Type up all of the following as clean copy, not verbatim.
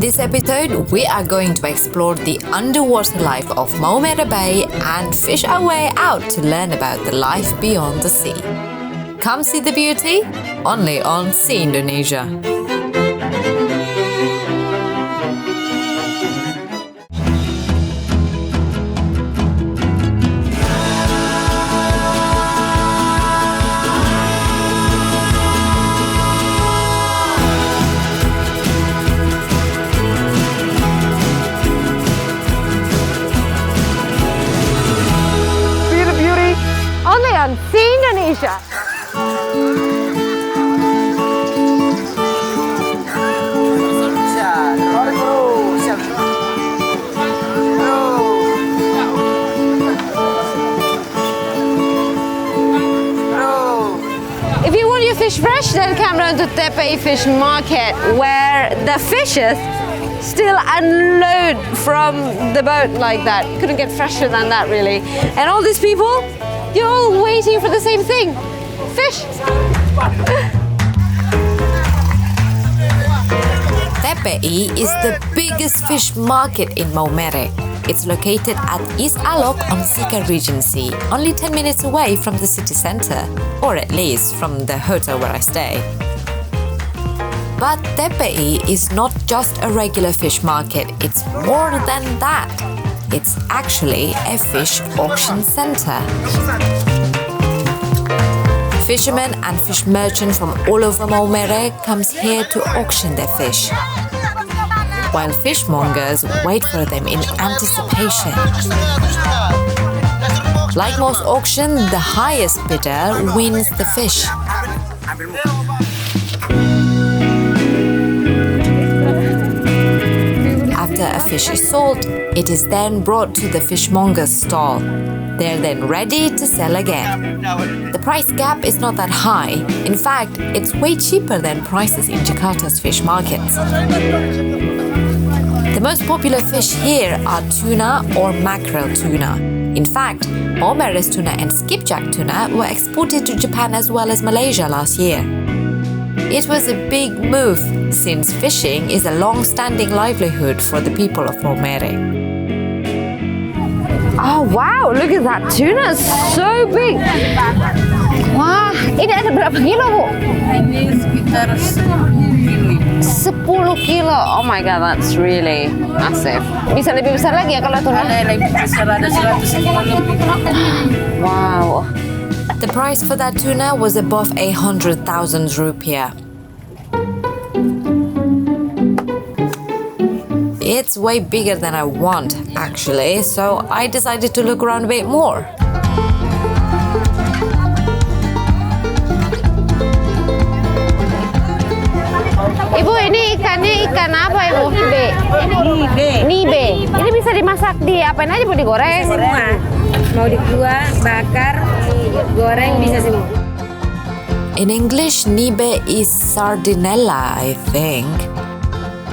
In this episode, we are going to explore the underwater life of Maumere Bay and fish our way out to learn about the life beyond the sea. Come see the beauty, only on See Indonesia. Only on See Indonesia. If you want your fish fresh, then come down to Tepe Fish Market, where the fishes still unload from the boat like that. Couldn't get fresher than that, really. And all these people, you're all waiting for the same thing. Fish. Tepe is the biggest fish market in Maumere. It's located at East Alok on Sika Regency, only 10 minutes away from the city centre, or at least from the hotel where I stay. But Tepe is not just a regular fish market, it's more than that. It's actually a fish auction center. Fishermen and fish merchants from all over Maumere comes here to auction their fish, while fishmongers wait for them in anticipation. Like most auctions, the highest bidder wins the fish. After a fish is sold, it is then brought to the fishmonger's stall. They're then ready to sell again. The price gap is not that high. In fact, it's way cheaper than prices in Jakarta's fish markets. The most popular fish here are tuna or mackerel tuna. In fact, Maumere's tuna and skipjack tuna were exported to Japan as well as Malaysia last year. It was a big move, since fishing is a long-standing livelihood for the people of Maumere. Oh wow, look at that tuna, it's so big. Wah, ini ada berapa kilo, Bu? Ini sekitar 10 kilo. Oh my god, that's really massive. Bisa lebih besar lagi ya kalau tuna? Ada lebih besar, ada 100 kilo lebih. Wow. The price for that tuna was above 100,000 rupiah. It's way bigger than I want, actually, so I decided to look around a bit more. Ibu, ini ikannya ikan apa, Ibu? Nibe. Ini bisa dimasak di apain aja, Bu? Digoreng? Semua. Mau dikuah, bakar, goreng bisa semua. In English, nibe is sardinella, I think.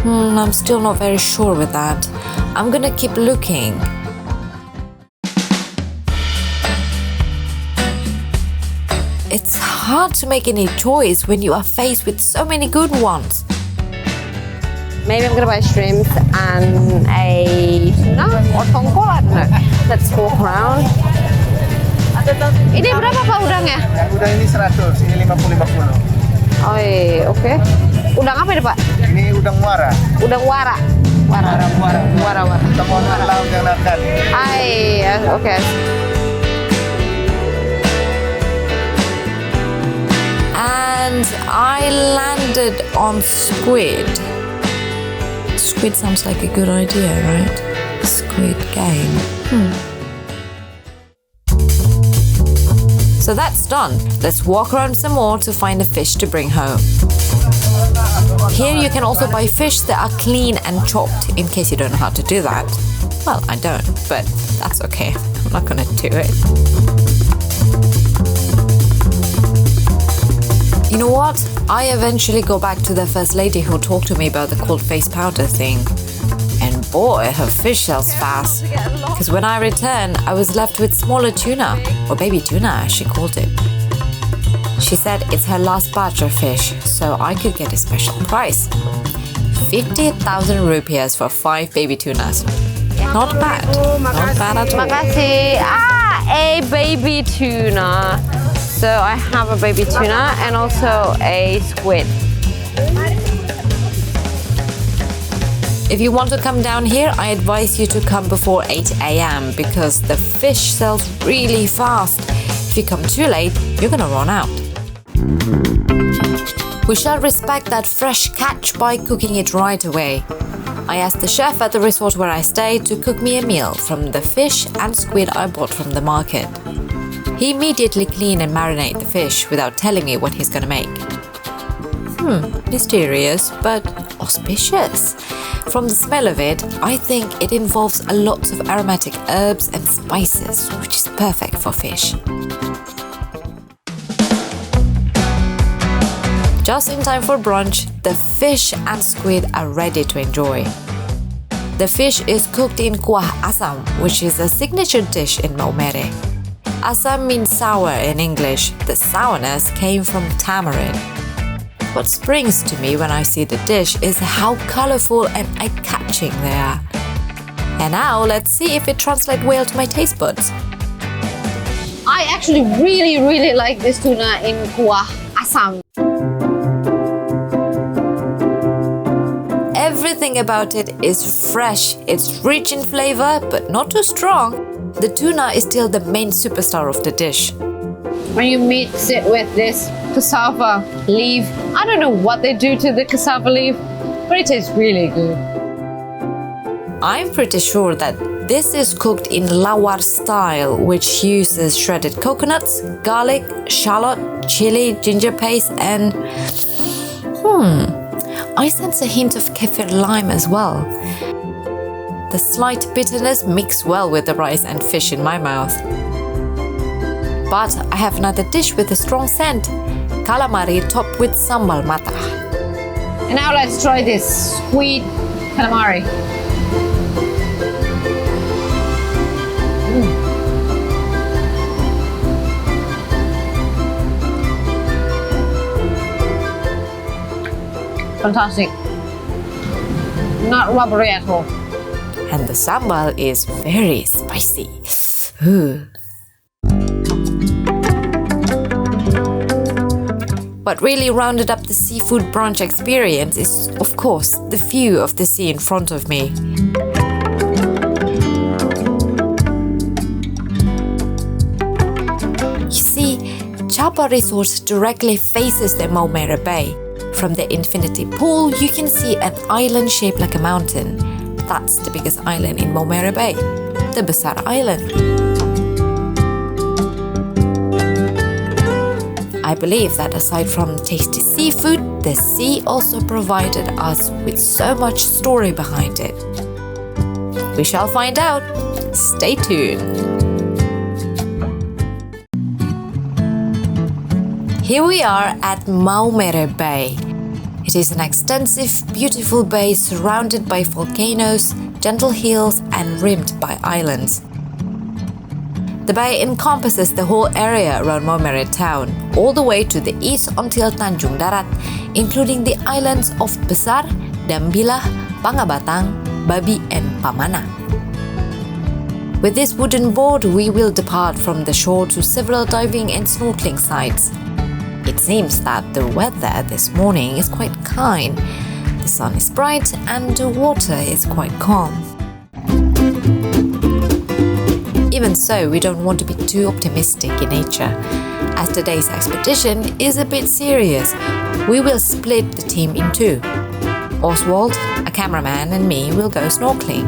I'm still not very sure with that. I'm gonna keep looking. It's hard to make any choice when you are faced with so many good ones. Maybe I'm gonna buy shrimp and a tuna or tongkol, I don't know. Let's walk around. Ini berapa Pak udangnya? Yang udang ini 100, ini 50-50. Oh iya, oke. Udang apa ini Pak? Ini udang muara. Udang wara. Wara. Temonan laut yang nakan. Oke. And I landed on squid. Squid sounds like a good idea, right? Squid game. So that's done. Let's walk around some more to find a fish to bring home. Here you can also buy fish that are clean and chopped, in case you don't know how to do that. Well, I don't, but that's okay. I'm not gonna do it. You know what? I eventually go back to the first lady who talked to me about the cold face powder thing. And boy, her fish sells fast. Because when I returned, I was left with smaller tuna, or baby tuna as she called it. She said it's her last batch of fish, so I could get a special price. 50,000 rupiahs for 5 baby tunas. Not bad. Not bad at all. Makasih. A baby tuna. So I have a baby tuna and also a squid. If you want to come down here, I advise you to come before 8 a.m. because the fish sells really fast. If you come too late, you're gonna run out. We shall respect that fresh catch by cooking it right away. I asked the chef at the resort where I stayed to cook me a meal from the fish and squid I bought from the market. He immediately cleaned and marinated the fish without telling me what he's gonna make. Mysterious, but auspicious. From the smell of it, I think it involves a lot of aromatic herbs and spices, which is perfect for fish. Just in time for brunch, the fish and squid are ready to enjoy. The fish is cooked in kuah asam, which is a signature dish in Maumere. Asam means sour in English. The sourness came from tamarind. What springs to me when I see the dish is how colorful and eye-catching they are. And now let's see if it translates well to my taste buds. I actually really like this tuna in kuah asam. Everything about it is fresh. It's rich in flavor, but not too strong. The tuna is still the main superstar of the dish. When you mix it with this cassava leaf, I don't know what they do to the cassava leaf, but it tastes really good. I'm pretty sure that this is cooked in lawar style, which uses shredded coconuts, garlic, shallot, chili, ginger paste, and I sense a hint of kefir lime as well. The slight bitterness mixes well with the rice and fish in my mouth. But I have another dish with a strong scent, calamari topped with sambal mata. And now let's try this sweet calamari. Fantastic. Not rubbery at all. And the sambal is very spicy. Ooh. What really rounded up the seafood brunch experience is, of course, the view of the sea in front of me. You see, Chapa Resort directly faces the Maumere Bay. From the infinity pool, you can see an island shaped like a mountain. That's the biggest island in Maumere Bay, the Besar Island. I believe that aside from tasty seafood, the sea also provided us with so much story behind it. We shall find out. Stay tuned. Here we are at Maumere Bay. It is an extensive, beautiful bay surrounded by volcanoes, gentle hills, and rimmed by islands. The bay encompasses the whole area around Maumere town, all the way to the east until Tanjung Darat, including the islands of Besar, Dambilah, Pangabatang, Babi, and Pamana. With this wooden board, we will depart from the shore to several diving and snorkeling sites. It seems that the weather this morning is quite kind. The sun is bright and the water is quite calm. Even so, we don't want to be too optimistic in nature. As today's expedition is a bit serious, we will split the team in two. Oswald, a cameraman, and me will go snorkeling.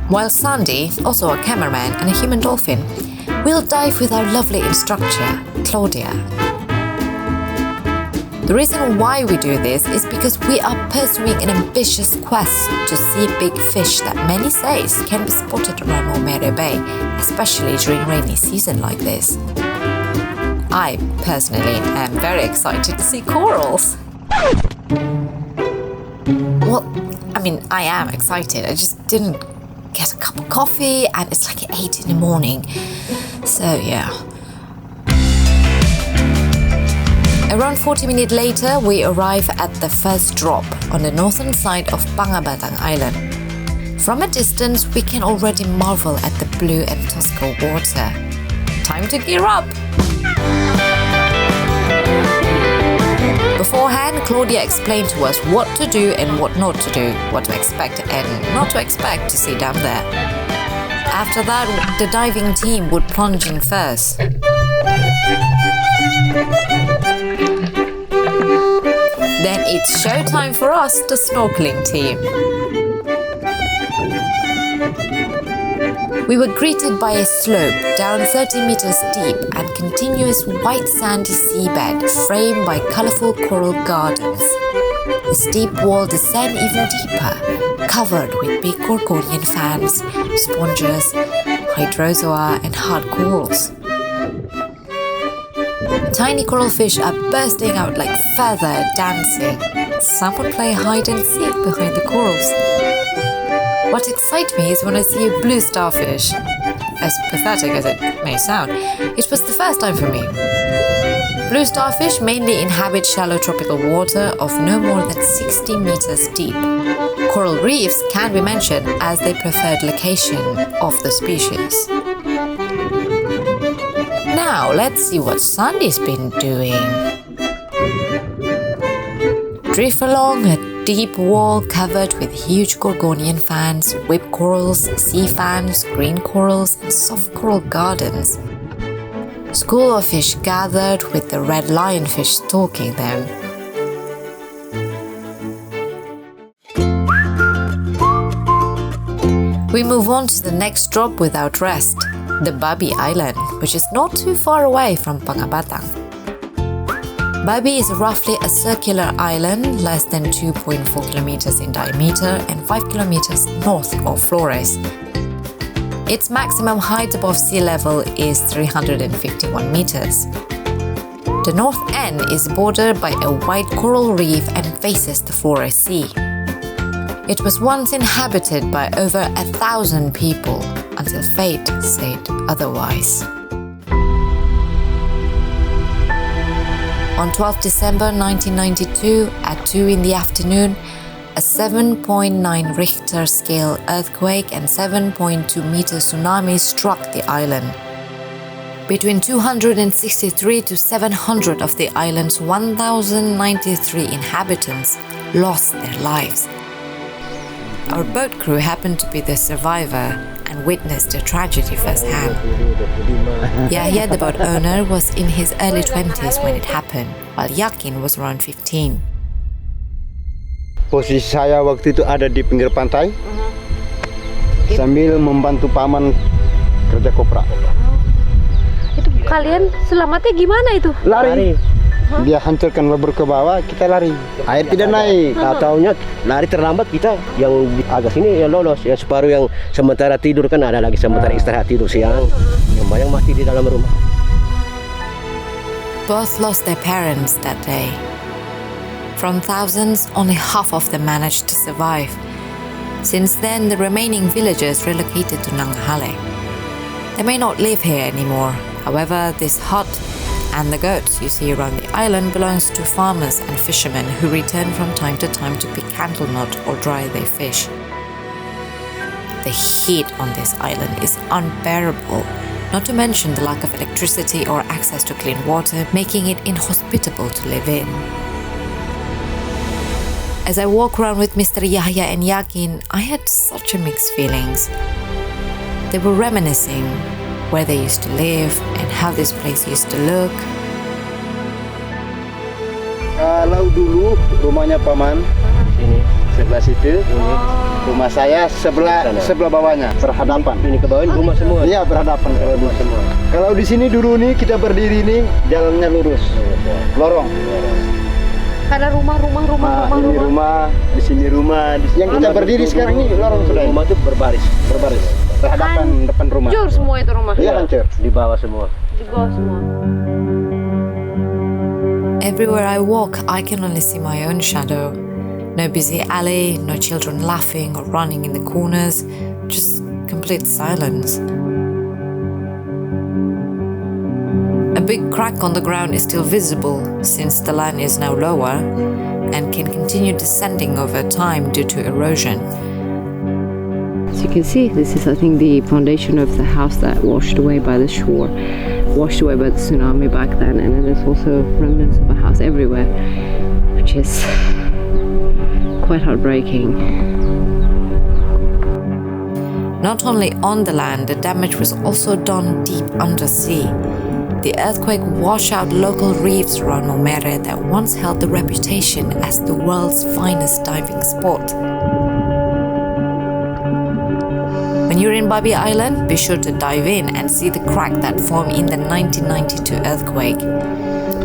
While Sandy, also a cameraman and a human dolphin, will dive with our lovely instructor, Claudia. The reason why we do this is because we are pursuing an ambitious quest to see big fish that many say can be spotted around Maumere Bay, especially during rainy season like this. I personally am very excited to see corals. Well, I am excited. I just didn't get a cup of coffee and it's like 8 in the morning. So yeah. Around 40 minutes later, we arrive at the first drop on the northern side of Pangabatang Island. From a distance, we can already marvel at the blue and Tosco water. Time to gear up! Beforehand, Claudia explained to us what to do and what not to do, what to expect and not to expect to see down there. After that, the diving team would plunge in first. Then it's showtime for us, the snorkeling team. We were greeted by a slope down 30 meters deep and continuous white sandy seabed framed by colorful coral gardens. The steep wall descends even deeper, covered with big Gorgonian fans, sponges, hydrozoa and hard corals. Tiny coral fish are bursting out like feather dancing. Some would play hide and seek behind the corals. What excites me is when I see a blue starfish. As pathetic as it may sound, it was the first time for me. Blue starfish mainly inhabit shallow tropical water of no more than 60 meters deep. Coral reefs can be mentioned as the preferred location of the species. Now let's see what Sandy's been doing. Drift along a deep wall covered with huge Gorgonian fans, whip corals, sea fans, green corals and soft coral gardens. School of fish gathered with the red lionfish stalking them. We move on to the next drop without rest, the Babi Island, which is not too far away from Pangabatang. Babi is roughly a circular island less than 2.4 kilometers in diameter and 5 kilometers north of Flores. Its maximum height above sea level is 351 meters. The north end is bordered by a wide coral reef and faces the Flores Sea. It was once inhabited by over 1,000 people until fate said otherwise. On 12 December 1992, at 2 in the afternoon, a 7.9 Richter scale earthquake and 7.2 meter tsunami struck the island. Between 263 to 700 of the island's 1,093 inhabitants lost their lives. Our boat crew happened to be the survivor and witnessed the tragedy firsthand. Yahya, the boat owner, was in his early 20s when it happened, while Yakin was around 15. Posisi saya waktu itu ada di pinggir pantai sambil membantu paman kerja kopra. Itu kalian selamatnya gimana itu? Lari. Dia hancurkan lebur ke bawah, kita lari. Air tidak naik. Taunya lari terlambat, kita yang agak sini yang lolos, yang separuh yang sementara tidur kan ada lagi sementara istirahat tidur siang. Yang banyak mati di dalam rumah. Both lost their parents that day. From thousands, only half of them managed to survive. Since then, the remaining villagers relocated to Nanggahale. They may not live here anymore. However, this hut and the goats you see around the island belongs to farmers and fishermen who return from time to time to pick candlenut or dry their fish. The heat on this island is unbearable, not to mention the lack of electricity or access to clean water, making it inhospitable to live in. As I walk around with Mr. Yahya and Yakin, I had such a mixed feelings. They were reminiscing where they used to live and how this place used to look. Kalau dulu rumahnya paman Ini sebelah situ, rumah saya sebelah bawahnya berhadapan. ini ke bawah ini rumah semua. Iya berhadapan kalau dulu semua. Kalau di sini dulu nih kita berdiri nih jalannya lurus, lorong. Karena rumah. Ini rumah, di sini rumah. Yang kita berdiri sekarang ini lorong sudah. Rumah itu berbaris. Berhadapan depan rumah. Hancur semua itu rumah. Iya hancur. Di bawah semua. Di bawah semua. Everywhere I walk, I can only see my own shadow. No busy alley, no children laughing or running in the corners, just complete silence. A big crack on the ground is still visible since the land is now lower and can continue descending over time due to erosion. As you can see, this is, I think, the foundation of the house that washed away by the shore, washed away by the tsunami back then, and then there's also remnants of a house everywhere, which is quite heartbreaking. Not only on the land, the damage was also done deep undersea. The earthquake washed out local reefs around Maumere that once held the reputation as the world's finest diving spot. When you're in Babi Island, be sure to dive in and see the crack that formed in the 1992 earthquake.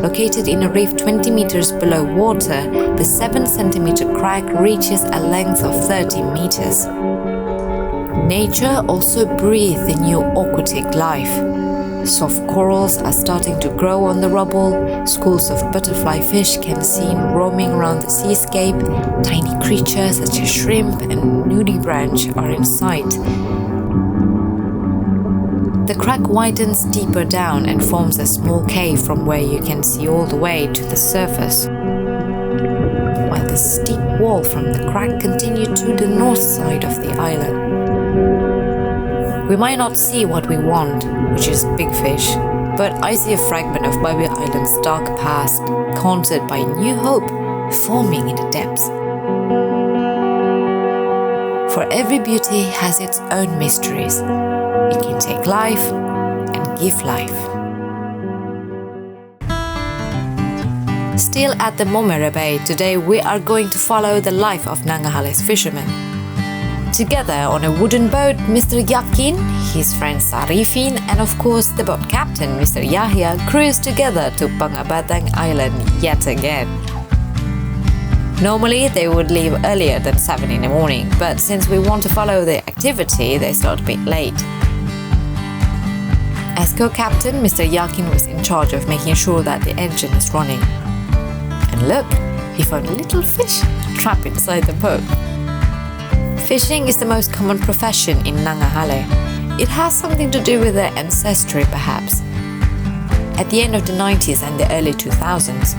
Located in a reef 20 meters below water, the 7-centimeter crack reaches a length of 30 meters. Nature also breathes a new aquatic life. Soft corals are starting to grow on the rubble, schools of butterfly fish can be seen roaming around the seascape, tiny creatures such as shrimp and nudibranch are in sight. The crack widens deeper down and forms a small cave from where you can see all the way to the surface, while the steep wall from the crack continued to the north side of the island. We might not see what we want, which is big fish, but I see a fragment of Babi Island's dark past, haunted by new hope forming in the depths. For every beauty has its own mysteries. It can take life and give life. Still at the Maumere Bay, today we are going to follow the life of Nangahale's fishermen. Together on a wooden boat, Mr. Yakin, his friend Sarifin, and of course the boat captain, Mr. Yahya, cruise together to Pangabatang Island yet again. Normally they would leave earlier than 7 in the morning, but since we want to follow the activity, they start a bit late. As co-captain, Mr. Yakin was in charge of making sure that the engine is running. And look, he found a little fish trapped inside the boat. Fishing is the most common profession in Nangahale. It has something to do with their ancestry, perhaps. At the end of the 90s and the early 2000s,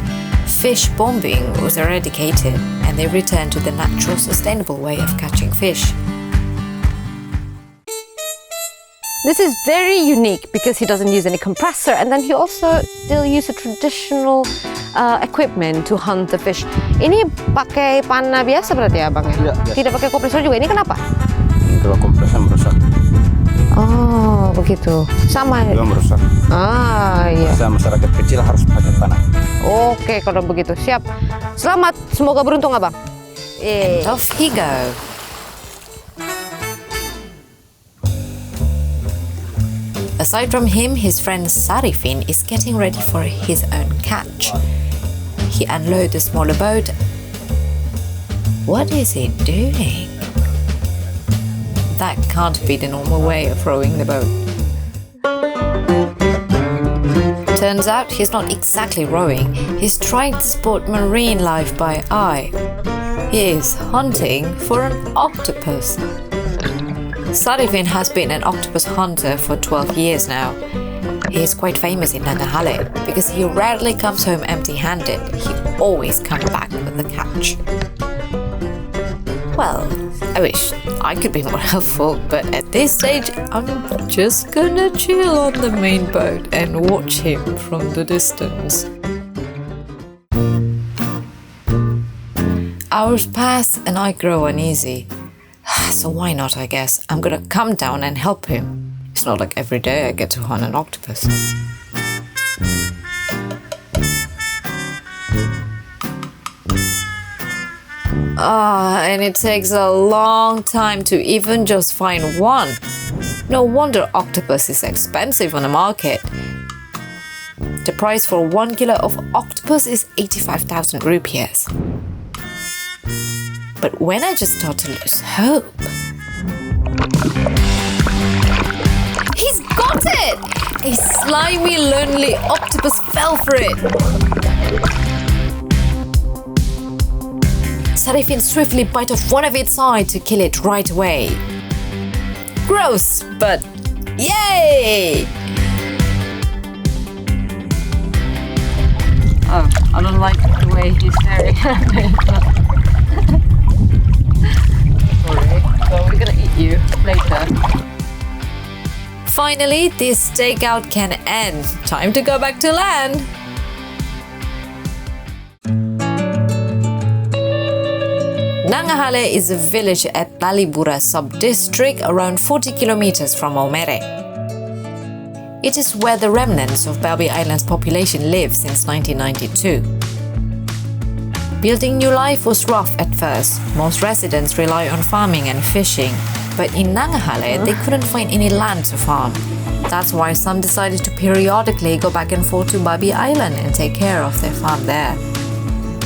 fish bombing was eradicated and they returned to the natural, sustainable way of catching fish. This is very unique because he doesn't use any compressor, and then he also still uses traditional equipment to hunt the fish. Ini pakai panah biasa berarti ya, Bang? Iya, biasa. Tidak pakai kompresor juga. Ini kenapa? Kalau kompresor merusak. Oh, begitu. Sama. Juga merusak. Ah, iya. Bisa masyarakat kecil harus pakai panah. Oke, kalau begitu. Siap. Selamat. Semoga beruntung, Abang. And off he go. Aside from him, his friend Sarifin is getting ready for his own catch. He unloads the smaller boat. What is he doing? That can't be the normal way of rowing the boat. Turns out he's not exactly rowing, he's trying to spot marine life by eye. He is hunting for an octopus. Sarifin has been an octopus hunter for 12 years now. He is quite famous in Nangahale because he rarely comes home empty-handed. He always comes back with a catch. Well, I wish I could be more helpful, but at this stage I'm just gonna chill on the main boat and watch him from the distance. Hours pass and I grow uneasy. So why not, I guess. I'm gonna come down and help him. It's not like every day I get to hunt an octopus. And it takes a long time to even just find one. No wonder octopus is expensive on the market. The price for 1 kilo of octopus is 85,000 rupees. But when I just start to lose hope... He's got it! A slimy, lonely octopus fell for it. Sarifin swiftly bite off one of its eyes to kill it right away. Gross, but yay! I don't like the way he's staring at me. Sorry. Well, we're gonna eat you later. Finally, this stakeout can end. Time to go back to land. Nangahale is a village at Talibura sub-district around 40 kilometers from Maumere. It is where the remnants of Babi Island's population live since 1992. Building new life was rough at first. Most residents rely on farming and fishing, but in Nangahale they couldn't find any land to farm. That's why some decided to periodically go back and forth to Babi Island and take care of their farm there.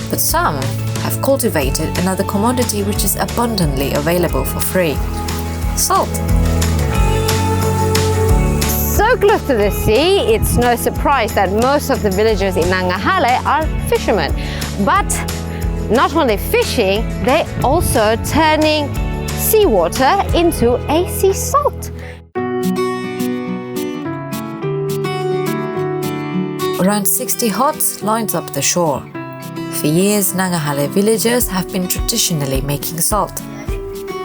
But some have cultivated another commodity which is abundantly available for free: salt. So close to the sea, it's no surprise that most of the villagers in Nangahale are fishermen. But not only fishing, they're also turning seawater into a sea salt. Around 60 huts lines up the shore. For years, Nangahale villagers have been traditionally making salt.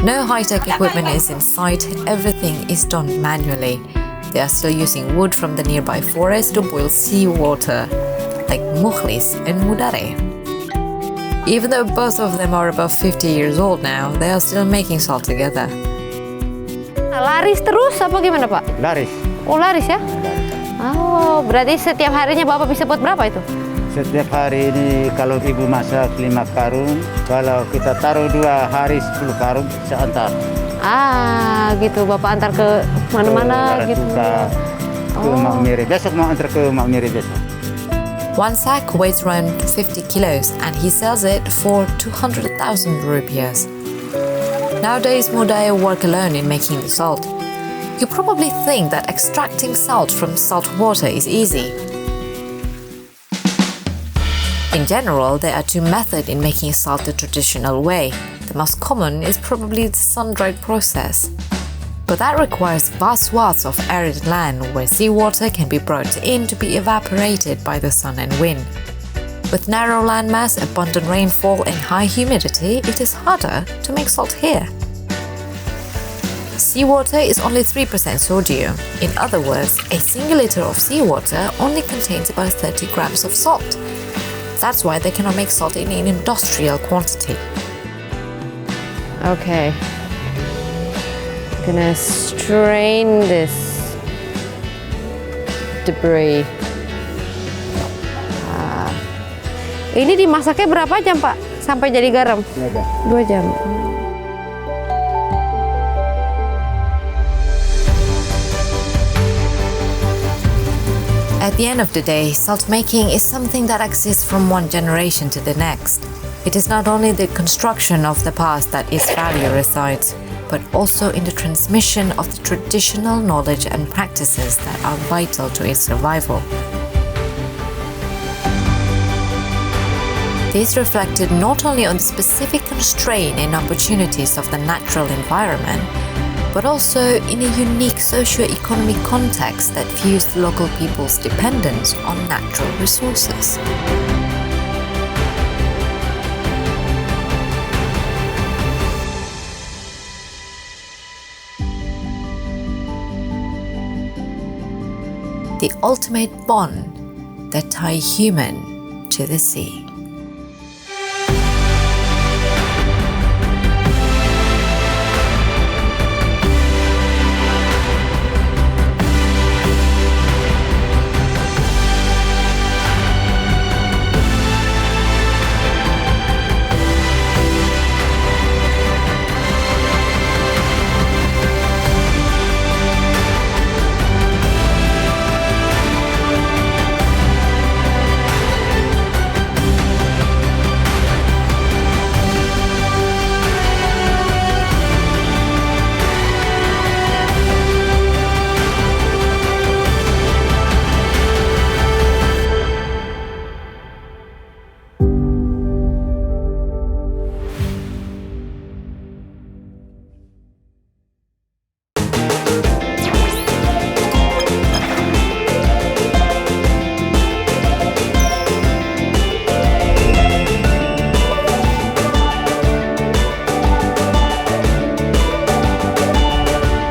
No high-tech equipment is in sight, everything is done manually. They are still using wood from the nearby forest to boil seawater, like mukhlis and mudare. Even though both of them are above 50 years old now, they are still making salt together. Laris terus apa gimana, Pak? Laris. Oh, laris ya? Oh, berarti setiap harinya Bapak bisa buat berapa itu? Setiap hari ini kalau ibu masak 5 karung, kalau kita taruh 2 hari 10 karung bisa antar. Ah, gitu. Bapak antar ke mana-mana gitu. Ke Maumere. Besok mau antar ke Maumere besok. One sack weighs around 50 kilos and he sells it for 200,000 rupiahs. Nowadays, Mudaya work alone in making the salt. You probably think that extracting salt from salt water is easy. In general, there are 2 methods in making salt the traditional way. The most common is probably the sun-dried process. But that requires vast swaths of arid land where seawater can be brought in to be evaporated by the sun and wind. With narrow landmass, abundant rainfall and high humidity, it is harder to make salt here. Seawater is only 3% sodium. In other words, a single liter of seawater only contains about 30 grams of salt. That's why they cannot make salt in an industrial quantity. Okay. Gonna strain this debris. Ini dimasaknya berapa jam, Pak? Sampai jadi garam? 2 jam. At the end of the day, salt making is something that exists from one generation to the next. It is not only the construction of the past that its value resides, but also in the transmission of the traditional knowledge and practices that are vital to its survival. This reflected not only on the specific constraints and opportunities of the natural environment, but also in a unique socio-economic context that views the local people's dependence on natural resources. The ultimate bond that ties human to the sea.